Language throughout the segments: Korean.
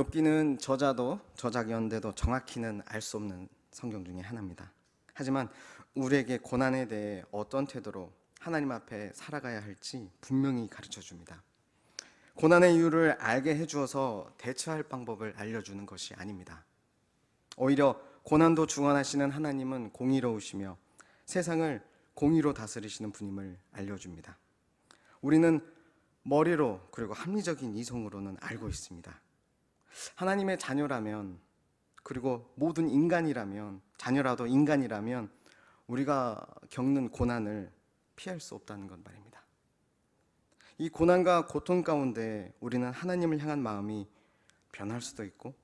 욥기는 저작이었는데도 정확히는 알 수 없는 성경 중에 하나입니다. 하지만 우리에게 고난에 대해 어떤 태도로 하나님 앞에 살아가야 할지 분명히 가르쳐 줍니다. 고난의 이유를 알게 해주어서 대처할 방법을 알려주는 것이 아닙니다. 오히려 고난도 주관하시는 하나님은 공의로우시며 세상을 공의로 다스리시는 분임을 알려줍니다. 우리는 머리로 그리고 합리적인 이성으로는 알고 있습니다. 하나님의 자녀라면, 그리고 모든 인간이라면, 자녀라도 인간이라면 우리가 겪는 고난을 피할 수 없다는 건 말입니다. 이 고난과 고통 가운데 우리는 하나님을 향한 마음이 변할 수도 있고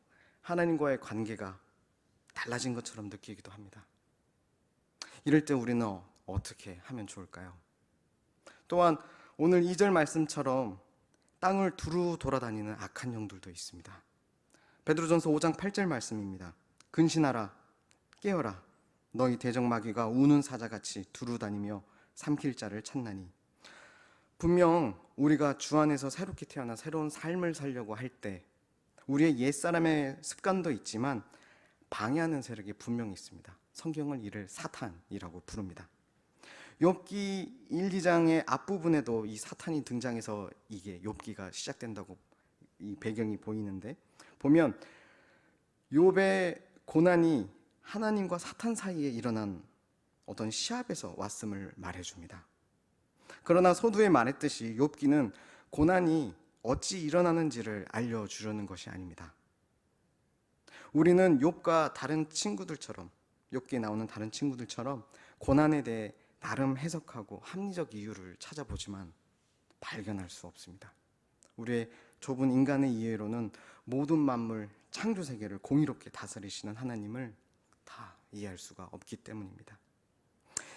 하나님과의 관계가 달라진 것처럼 느끼기도 합니다. 이럴 때 우리는 어떻게 하면 좋을까요? 또한 오늘 2절 말씀처럼 땅을 두루 돌아다니는 악한 영들도 있습니다. 베드로전서 5장 8절 말씀입니다. 근신하라, 깨어라, 너희 대적마귀가 우는 사자같이 두루 다니며 삼킬 자를 찾나니. 분명 우리가 주 안에서 새롭게 태어나 새로운 삶을 살려고 할 때 우리의 옛사람의 습관도 있지만 방해하는 세력이 분명히 있습니다. 성경은 이를 사탄이라고 부릅니다. 욥기 1, 2장의 앞부분에도 이 사탄이 등장해서 이게 욥기가 시작된다고 이 배경이 보이는데, 보면 욥의 고난이 하나님과 사탄 사이에 일어난 어떤 시합에서 왔음을 말해줍니다. 그러나 서두에 말했듯이 욥기는 고난이 어찌 일어나는지를 알려주려는 것이 아닙니다. 우리는 욥과 다른 친구들처럼, 욥기에 나오는 다른 친구들처럼 고난에 대해 나름 해석하고 합리적 이유를 찾아보지만 발견할 수 없습니다. 우리의 좁은 인간의 이해로는 모든 만물, 창조 세계를 공의롭게 다스리시는 하나님을 다 이해할 수가 없기 때문입니다.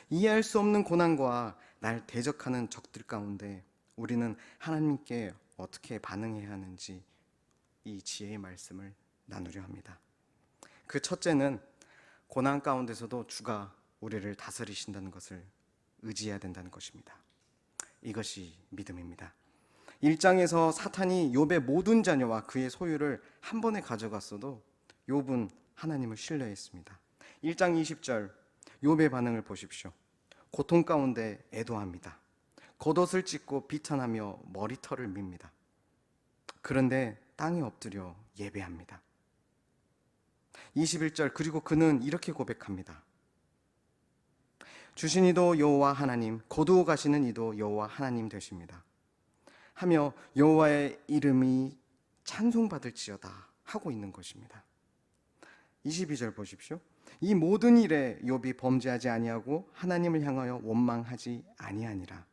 이해할 수 없는 고난과 날 대적하는 적들 가운데 우리는 하나님께 어떻게 반응해야 하는지 이 지혜의 말씀을 나누려 합니다. 그 첫째는 고난 가운데서도 주가 우리를 다스리신다는 것을 의지해야 된다는 것입니다. 이것이 믿음입니다. 1장에서 사탄이 욥의 모든 자녀와 그의 소유를 한 번에 가져갔어도 욥은 하나님을 신뢰했습니다. 1장 20절 욥의 반응을 보십시오. 고통 가운데 애도합니다. 겉옷을 찢고 비탄하며 머리털을 밉니다. 그런데 땅에 엎드려 예배합니다. 21절 그리고 그는 이렇게 고백합니다. 주신 이도 여호와 하나님, 거두어 가시는 이도 여호와 하나님 되십니다 하며 여호와의 이름이 찬송받을지어다 하고 있는 것입니다. 22절 보십시오. 이 모든 일에 욥이 범죄하지 아니하고 하나님을 향하여 원망하지 아니하니라.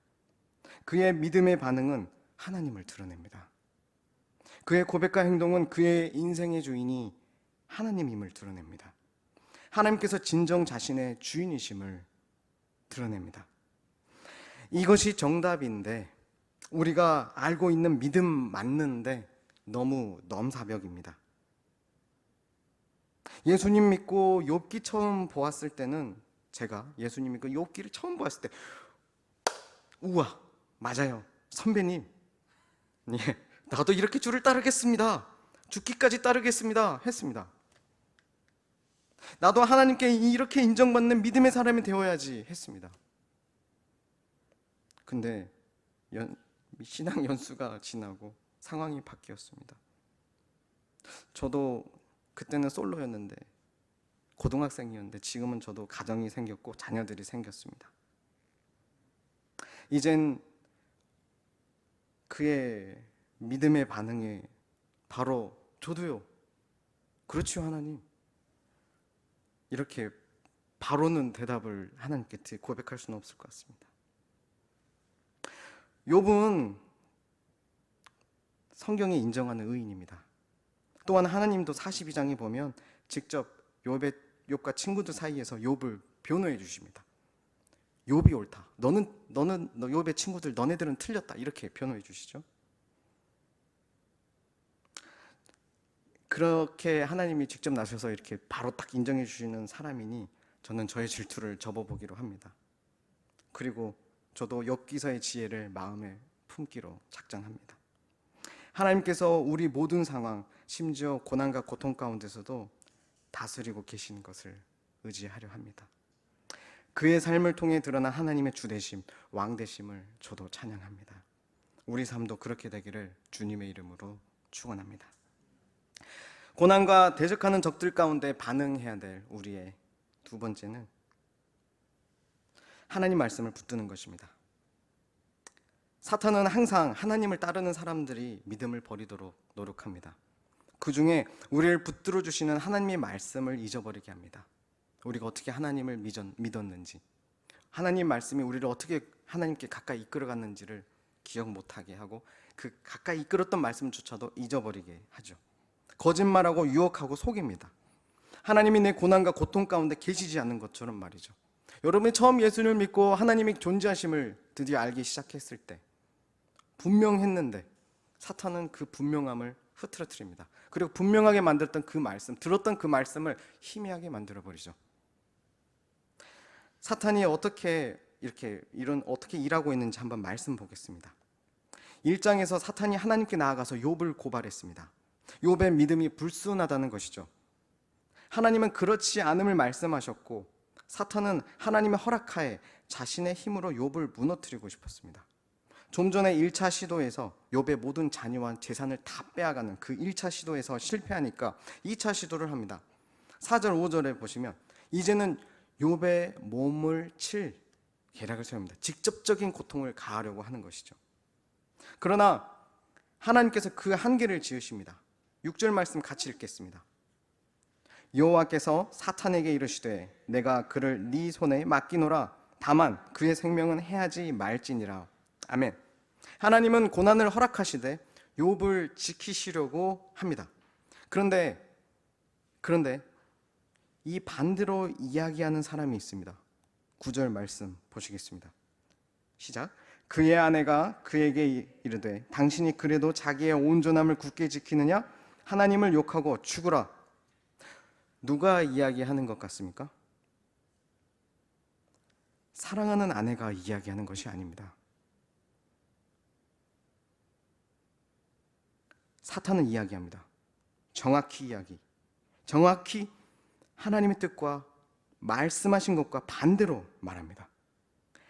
그의 믿음의 반응은 하나님을 드러냅니다. 그의 고백과 행동은 그의 인생의 주인이 하나님임을 드러냅니다. 하나님께서 진정 자신의 주인이심을 드러냅니다. 이것이 정답인데 우리가 알고 있는 믿음 맞는데 너무 넘사벽입니다. 예수님 믿고 욥기 처음 보았을 때는, 제가 예수님 믿고 욥기를 처음 보았을 때 우와, 맞아요, 선배님, 예, 나도 이렇게 주를 따르겠습니다, 죽기까지 따르겠습니다 했습니다. 나도 하나님께 이렇게 인정받는 믿음의 사람이 되어야지 했습니다. 근데 신앙 연수가 지나고 상황이 바뀌었습니다. 저도 그때는 솔로였는데, 고등학생이었는데 지금은 저도 가정이 생겼고 자녀들이 생겼습니다. 이젠 그의 믿음의 반응에 바로 저도요, 그렇지요 하나님, 이렇게 바로는 대답을 하나님께 고백할 수는 없을 것 같습니다. 욥은 성경이 인정하는 의인입니다. 또한 하나님도 42장에 보면 직접 욥과 친구들 사이에서 욥을 변호해 주십니다. 욥이 옳다, 너는 욥의 친구들 너네들은 틀렸다, 이렇게 변호해 주시죠. 그렇게 하나님이 직접 나서서 이렇게 바로 딱 인정해 주시는 사람이니 저는 저의 질투를 접어보기로 합니다. 그리고 저도 욥기서의 지혜를 마음에 품기로 작정합니다. 하나님께서 우리 모든 상황, 심지어 고난과 고통 가운데서도 다스리고 계신 것을 의지하려 합니다. 그의 삶을 통해 드러난 하나님의 주되심, 왕되심을 저도 찬양합니다. 우리 삶도 그렇게 되기를 주님의 이름으로 축원합니다. 고난과 대적하는 적들 가운데 반응해야 될 우리의 두 번째는 하나님 말씀을 붙드는 것입니다. 사탄은 항상 하나님을 따르는 사람들이 믿음을 버리도록 노력합니다. 그 중에 우리를 붙들어 주시는 하나님의 말씀을 잊어버리게 합니다. 우리가 어떻게 하나님을 믿었는지, 하나님 말씀이 우리를 어떻게 하나님께 가까이 이끌어갔는지를 기억 못하게 하고 그 가까이 이끌었던 말씀조차도 잊어버리게 하죠. 거짓말하고 유혹하고 속입니다. 하나님이 내 고난과 고통 가운데 계시지 않는 것처럼 말이죠. 여러분이 처음 예수를 믿고 하나님의 존재하심을 드디어 알기 시작했을 때 분명했는데 사탄은 그 분명함을 흐트러뜨립니다. 그리고 분명하게 만들었던 그 말씀, 들었던 그 말씀을 희미하게 만들어버리죠. 사탄이 어떻게 일하고 있는지 한번 말씀 보겠습니다. 1장에서 사탄이 하나님께 나아가서 욥을 고발했습니다. 욥의 믿음이 불순하다는 것이죠. 하나님은 그렇지 않음을 말씀하셨고 사탄은 하나님의 허락하에 자신의 힘으로 욥을 무너뜨리고 싶었습니다. 좀 전에 1차 시도에서 욥의 모든 자녀와 재산을 다 빼앗가는 그 1차 시도에서 실패하니까 2차 시도를 합니다. 4절 5절에 보시면 이제는 욥의 몸을 칠 계략을 세웁니다. 직접적인 고통을 가하려고 하는 것이죠. 그러나 하나님께서 그 한계를 지으십니다. 6절 말씀 같이 읽겠습니다. 여호와께서 사탄에게 이르시되 내가 그를 네 손에 맡기노라. 다만 그의 생명은 해하지 말지니라. 아멘. 하나님은 고난을 허락하시되 욥을 지키시려고 합니다. 그런데 이 반대로 이야기하는 사람이 있습니다. 9절 말씀 보시겠습니다. 시작. 그의 아내가 그에게 이르되 당신이 그래도 자기의 온전함을 굳게 지키느냐? 하나님을 욕하고 죽으라. 누가 이야기하는 것 같습니까? 사랑하는 아내가 이야기하는 것이 아닙니다. 사탄은 이야기합니다. 정확히 하나님의 뜻과 말씀하신 것과 반대로 말합니다.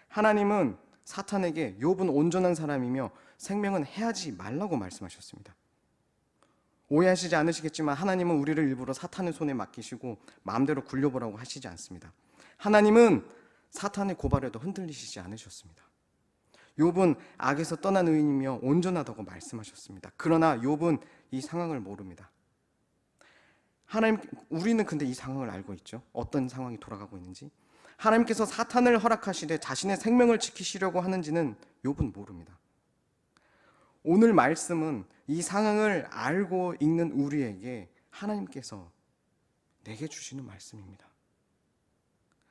하나님은 사탄에게 욥은 온전한 사람이며 생명은 해하지 말라고 말씀하셨습니다. 오해하시지 않으시겠지만 하나님은 우리를 일부러 사탄의 손에 맡기시고 마음대로 굴려보라고 하시지 않습니다. 하나님은 사탄의 고발에도 흔들리시지 않으셨습니다. 욥은 악에서 떠난 의인이며 온전하다고 말씀하셨습니다. 그러나 욥은 이 상황을 모릅니다. 우리는 근데 이 상황을 알고 있죠. 어떤 상황이 돌아가고 있는지. 하나님께서 사탄을 허락하시되 자신의 생명을 지키시려고 하는지는 욥은 모릅니다. 오늘 말씀은 이 상황을 알고 읽는 우리에게 하나님께서 내게 주시는 말씀입니다.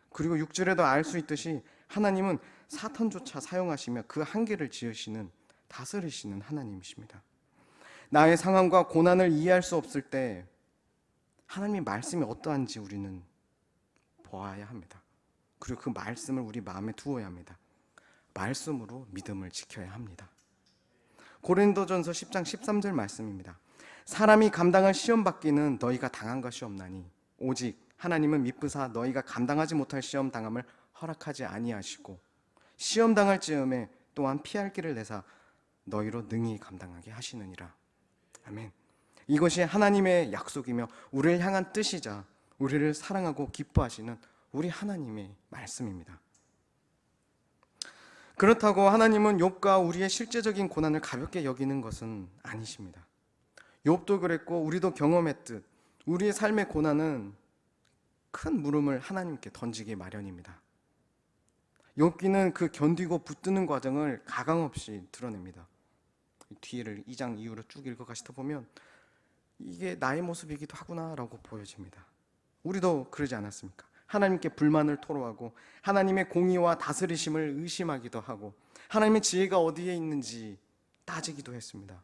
그리고 6절에도 알 수 있듯이 하나님은 사탄조차 사용하시며 그 한계를 지으시는, 다스리시는 하나님이십니다. 나의 상황과 고난을 이해할 수 없을 때 하나님의 말씀이 어떠한지 우리는 보아야 합니다. 그리고 그 말씀을 우리 마음에 두어야 합니다. 말씀으로 믿음을 지켜야 합니다. 고린도전서 10장 13절 말씀입니다. 사람이 감당할 시험 받기는 너희가 당한 것이 없나니 오직 하나님은 미쁘사 너희가 감당하지 못할 시험 당함을 허락하지 아니하시고 시험 당할 즈음에 또한 피할 길을 내사 너희로 능히 감당하게 하시느니라. 아멘. 이것이 하나님의 약속이며 우리를 향한 뜻이자 우리를 사랑하고 기뻐하시는 우리 하나님의 말씀입니다. 그렇다고 하나님은 욥과 우리의 실제적인 고난을 가볍게 여기는 것은 아니십니다. 욥도 그랬고 우리도 경험했듯 우리의 삶의 고난은 큰 물음을 하나님께 던지기 마련입니다. 욥기는 그 견디고 붙드는 과정을 가감없이 드러냅니다. 뒤를 2장 이후로 쭉 읽어가시다 보면 이게 나의 모습이기도 하구나라고 보여집니다. 우리도 그러지 않았습니까? 하나님께 불만을 토로하고 하나님의 공의와 다스리심을 의심하기도 하고 하나님의 지혜가 어디에 있는지 따지기도 했습니다.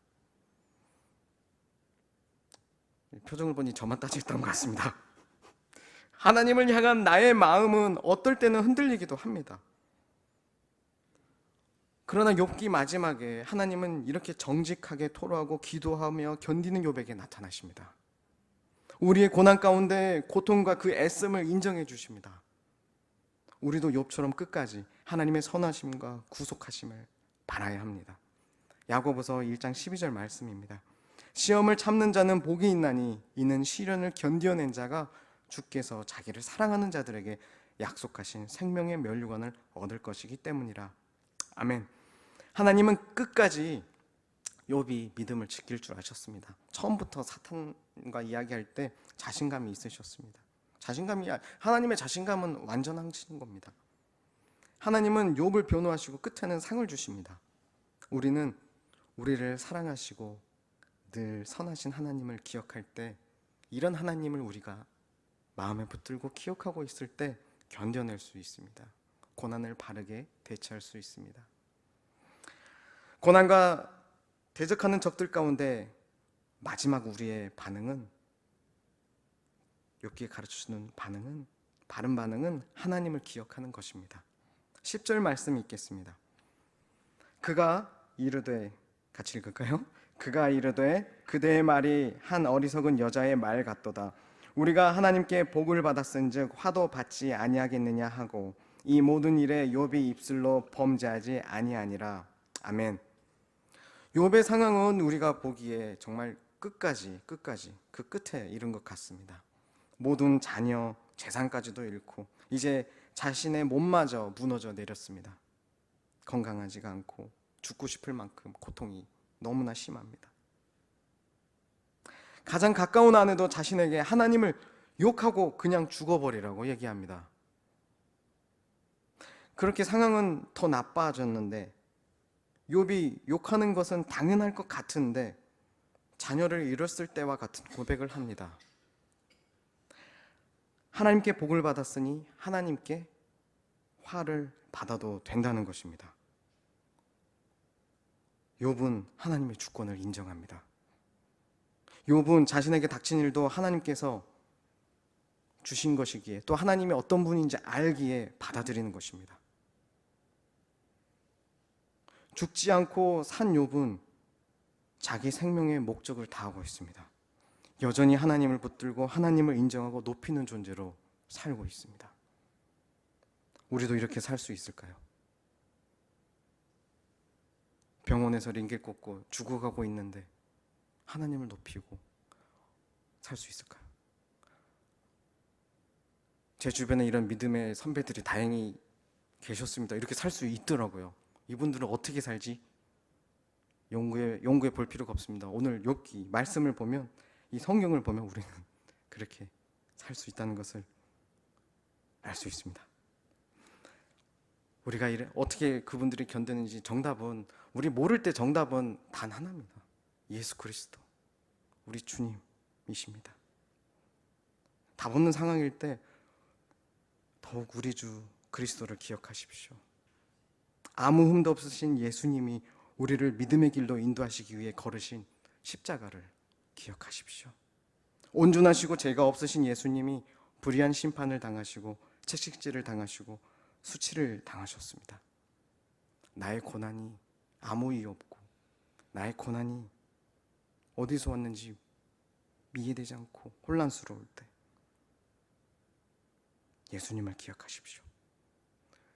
표정을 보니 저만 따지겠다는 것 같습니다. 하나님을 향한 나의 마음은 어떨 때는 흔들리기도 합니다. 그러나 욥기 마지막에 하나님은 이렇게 정직하게 토로하고 기도하며 견디는 욥에게 나타나십니다. 우리의 고난 가운데 고통과 그 애씀을 인정해 주십니다. 우리도 욥처럼 끝까지 하나님의 선하심과 구속하심을 바라야 합니다. 야고보서 1장 12절 말씀입니다. 시험을 참는 자는 복이 있나니 이는 시련을 견뎌낸 자가 주께서 자기를 사랑하는 자들에게 약속하신 생명의 면류관을 얻을 것이기 때문이라. 아멘. 하나님은 끝까지 욥이 믿음을 지킬 줄 아셨습니다. 처음부터 사탄과 이야기할 때 자신감이 있으셨습니다. 하나님의 자신감은 완전하신 겁니다. 하나님은 욥을 변호하시고 끝에는 상을 주십니다. 우리는 우리를 사랑하시고 늘 선하신 하나님을 기억할 때, 이런 하나님을 우리가 마음에 붙들고 기억하고 있을 때 견뎌낼 수 있습니다. 고난을 바르게 대처할 수 있습니다. 고난과 대적하는 적들 가운데 마지막 우리의 반응은, 욥기에 가르쳐주는 반응은, 바른 반응은 하나님을 기억하는 것입니다. 10절 말씀 읽겠습니다. 그가 이르되, 같이 읽을까요? 그가 이르되 그대의 말이 한 어리석은 여자의 말 같도다. 우리가 하나님께 복을 받았은즉 화도 받지 아니하겠느냐 하고 이 모든 일에 욥이 입술로 범죄하지 아니하니라. 아멘. 욥의 상황은 우리가 보기에 정말 끝까지 그 끝에 이른 것 같습니다. 모든 자녀, 재산까지도 잃고 이제 자신의 몸마저 무너져 내렸습니다. 건강하지가 않고 죽고 싶을 만큼 고통이 너무나 심합니다. 가장 가까운 아내도 자신에게 하나님을 욕하고 그냥 죽어버리라고 얘기합니다. 그렇게 상황은 더 나빠졌는데, 욥이 욕하는 것은 당연할 것 같은데 자녀를 잃었을 때와 같은 고백을 합니다. 하나님께 복을 받았으니 하나님께 화를 받아도 된다는 것입니다. 욥은 하나님의 주권을 인정합니다. 욥은 자신에게 닥친 일도 하나님께서 주신 것이기에, 또 하나님이 어떤 분인지 알기에 받아들이는 것입니다. 죽지 않고 산 욥은 자기 생명의 목적을 다하고 있습니다. 여전히 하나님을 붙들고 하나님을 인정하고 높이는 존재로 살고 있습니다. 우리도 이렇게 살 수 있을까요? 병원에서 링겔 꽂고 죽어가고 있는데 하나님을 높이고 살 수 있을까요? 제 주변에 이런 믿음의 선배들이 다행히 계셨습니다. 이렇게 살 수 있더라고요. 이분들은 어떻게 살지? 연구해 볼 필요가 없습니다. 오늘 욥기 말씀을 보면, 이 성경을 보면 우리는 그렇게 살 수 있다는 것을 알 수 있습니다. 우리가 어떻게 그분들이 견디는지 정답은, 우리 모를 때 정답은 단 하나입니다. 예수 그리스도, 우리 주님이십니다. 답 없는 상황일 때 더욱 우리 주 그리스도를 기억하십시오. 아무 흠도 없으신 예수님이 우리를 믿음의 길로 인도하시기 위해 걸으신 십자가를 기억하십시오. 온전하시고 죄가 없으신 예수님이 불의한 심판을 당하시고 채식질을 당하시고 수치를 당하셨습니다. 나의 고난이 아무 이유 없고, 나의 고난이 어디서 왔는지 이해되지 않고 혼란스러울 때 예수님을 기억하십시오.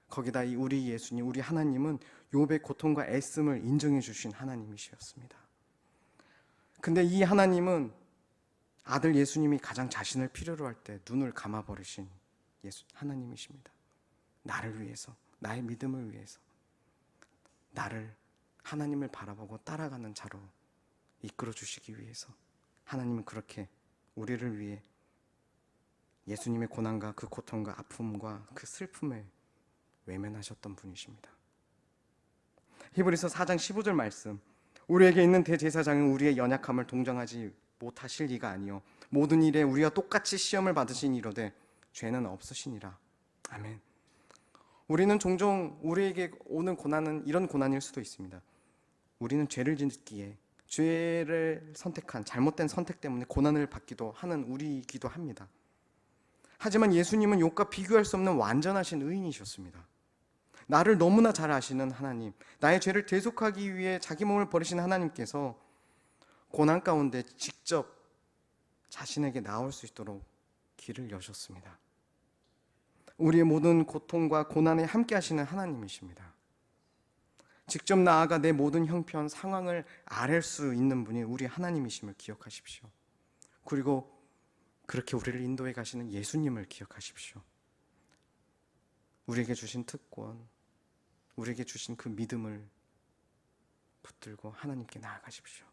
거기다 우리 예수님, 우리 하나님은 욥의 고통과 애씀을 인정해 주신 하나님이셨습니다. 근데 이 하나님은 아들 예수님이 가장 자신을 필요로 할 때 눈을 감아버리신 하나님이십니다. 나를 위해서, 나의 믿음을 위해서, 나를, 하나님을 바라보고 따라가는 자로 이끌어 주시기 위해서 하나님은 그렇게 우리를 위해 예수님의 고난과 그 고통과 아픔과 그 슬픔에 외면하셨던 분이십니다. 히브리서 4장 15절 말씀, 우리에게 있는 대제사장은 우리의 연약함을 동정하지 못하실 리가 아니요 모든 일에 우리와 똑같이 시험을 받으신 이로되 죄는 없으시니라. 아멘. 우리는 종종 우리에게 오는 고난은 이런 고난일 수도 있습니다. 우리는 죄를 짓기에, 죄를 선택한 잘못된 선택 때문에 고난을 받기도 하는 우리이기도 합니다. 하지만 예수님은 욥과 비교할 수 없는 완전하신 의인이셨습니다. 나를 너무나 잘 아시는 하나님, 나의 죄를 대속하기 위해 자기 몸을 버리신 하나님께서 고난 가운데 직접 자신에게 나올 수 있도록 길을 여셨습니다. 우리의 모든 고통과 고난에 함께 하시는 하나님이십니다. 직접 나아가 내 모든 형편, 상황을 아랠 수 있는 분이 우리 하나님이심을 기억하십시오. 그리고 그렇게 우리를 인도해 가시는 예수님을 기억하십시오. 우리에게 주신 특권, 우리에게 주신 그 믿음을 붙들고 하나님께 나아가십시오.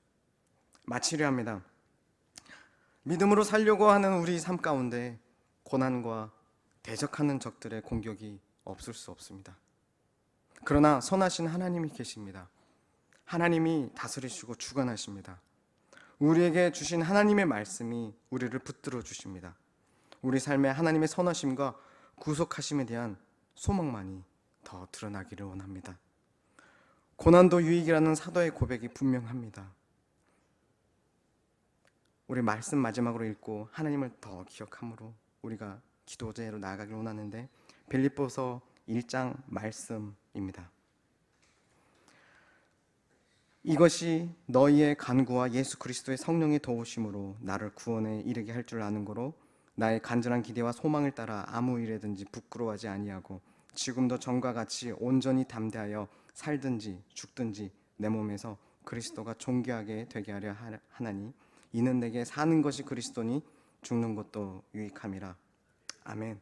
마치려 합니다. 믿음으로 살려고 하는 우리 삶 가운데 고난과 대적하는 적들의 공격이 없을 수 없습니다. 그러나 선하신 하나님이 계십니다. 하나님이 다스리시고 주관하십니다. 우리에게 주신 하나님의 말씀이 우리를 붙들어 주십니다. 우리 삶에 하나님의 선하심과 구속하심에 대한 소망만이 더 드러나기를 원합니다. 고난도 유익이라는 사도의 고백이 분명합니다. 우리 말씀 마지막으로 읽고 하나님을 더 기억함으로 우리가 기도제로 나아가길 원하는데, 빌립보서 1장 말씀입니다. 이것이 너희의 간구와 예수 그리스도의 성령의 도우심으로 나를 구원에 이르게 할 줄 아는 거로 나의 간절한 기대와 소망을 따라 아무 일에든지 부끄러워하지 아니하고 지금도 전과 같이 온전히 담대하여 살든지 죽든지 내 몸에서 그리스도가 존귀하게 되게 하려 하나니 이는 내게 사는 것이 그리스도니 죽는 것도 유익함이라. 아멘.